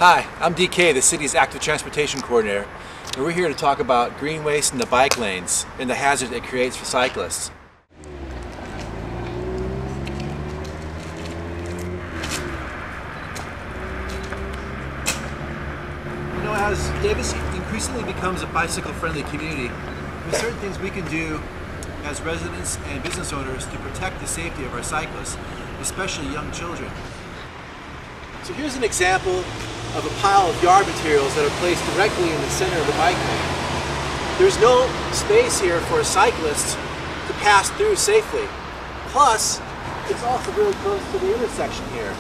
Hi, I'm DK, the city's active transportation coordinator, and we're here to talk about green waste in the bike lanes and the hazard it creates for cyclists. You know, as Davis increasingly becomes a bicycle-friendly community, there's certain things we can do as residents and business owners to protect the safety of our cyclists, especially young children. So here's an example of a pile of yard materials that are placed directly in the center of the bike lane. There's no space here for a cyclist to pass through safely. Plus, it's also really close to the intersection here.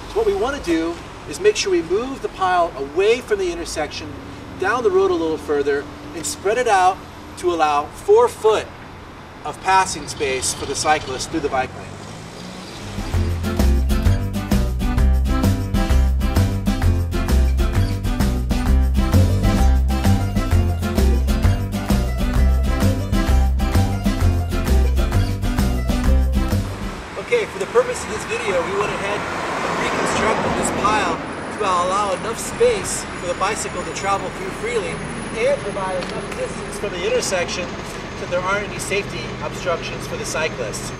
So what we want to do is make sure we move the pile away from the intersection, down the road a little further, and spread it out to allow 4 foot of passing space for the cyclist through the bike lane. Okay, for the purpose of this video, we went ahead and reconstructed this pile to allow enough space for the bicycle to travel through freely and provide enough distance from the intersection so there aren't any safety obstructions for the cyclists.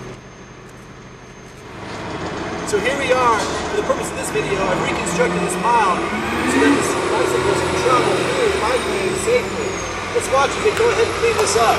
So here we are, for the purpose of this video, I've reconstructed this pile so that the bicycles can travel through the bike lane safely. Let's watch as they go ahead and clean this up.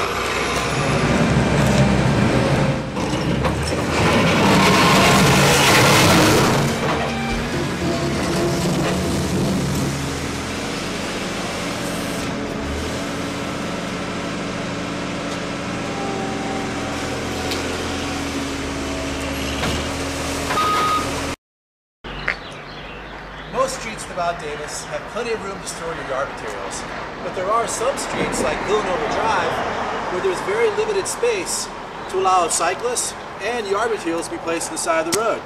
Most streets throughout Davis have plenty of room to store your yard materials, but there are some streets like Villanova Drive where there's very limited space to allow cyclists and yard materials to be placed on the side of the road.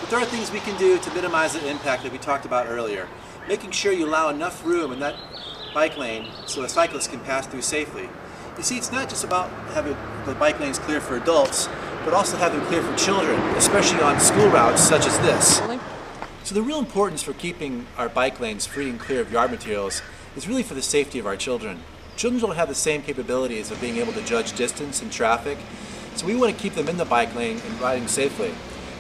But there are things we can do to minimize the impact that we talked about earlier, making sure you allow enough room in that bike lane so a cyclist can pass through safely. You see, it's not just about having the bike lanes clear for adults, but also have them clear for children, especially on school routes such as this. So the real importance for keeping our bike lanes free and clear of yard materials is really for the safety of our children. Children don't have the same capabilities of being able to judge distance and traffic, so we want to keep them in the bike lane and riding safely.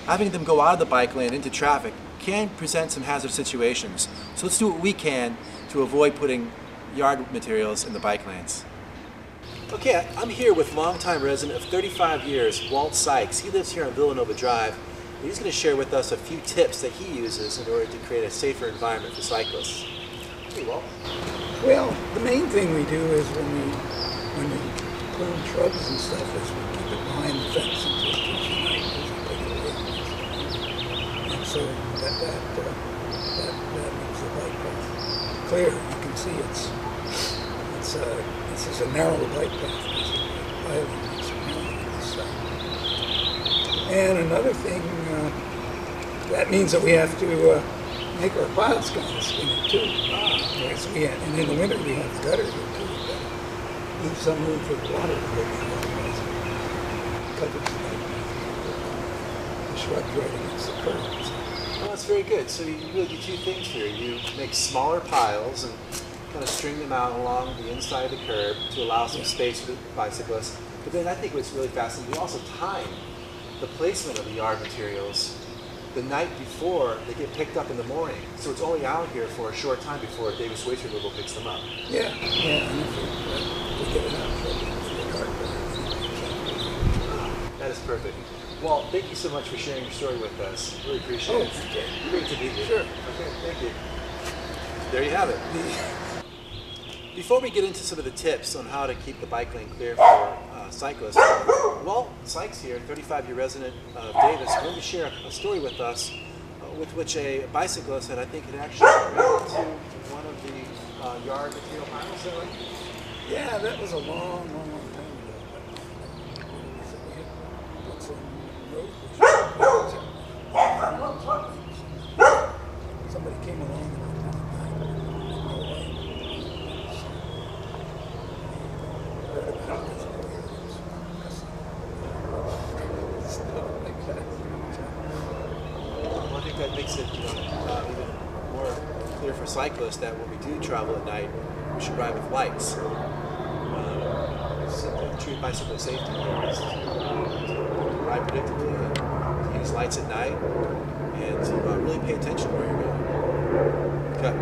Having them go out of the bike lane into traffic can present some hazard situations, so let's do what we can to avoid putting yard materials in the bike lanes. Okay, I'm here with longtime resident of 35 years, Walt Sykes. He lives here on Villanova Drive. He's going to share with us a few tips that he uses in order to create a safer environment for cyclists. Hey, Walt. Well, the main thing we do is when we prune shrubs and stuff is we keep it behind the fence until Tuesday night because we take it away. And so that makes the bike path clear. You can see this is a narrow bike path because the island makes it narrow on this side. And another thing, that means that we have to make our piles kind of skinny too. Yes, and in the winter we have gutters here too. We've got to leave some room for the water to go in, otherwise it covers the shrubs right against the curb. Well, that's very good. So you really do two things here. You make smaller piles and kind of string them out along the inside of the curb to allow some space for the bicyclists. But then I think what's really fascinating, you also time the placement of the yard materials the night before they get picked up in the morning. So it's only out here for a short time before Davis Waste Removal picks them up. Yeah. And if we get it out for the cart. That is perfect. Well, thank you so much for sharing your story with us. Really appreciate it. Okay. Great to meet you. Sure. Okay, thank you. There you have it. Before we get into some of the tips on how to keep the bike lane clear for cyclist. Walt Sykes here, 35-year resident of Davis, going to share a story with us with which a bicyclist had, I think, had actually ran into one of the yard material piles. Is that right? Yeah, that was a long, long, long time ago. We had put some road bushes. Somebody came along and Well, I think that makes it even more clear for cyclists that when we do travel at night, we should ride with lights. Treat bicycle safety is to ride predictably and to use lights at night and to really pay attention where you're going. Okay.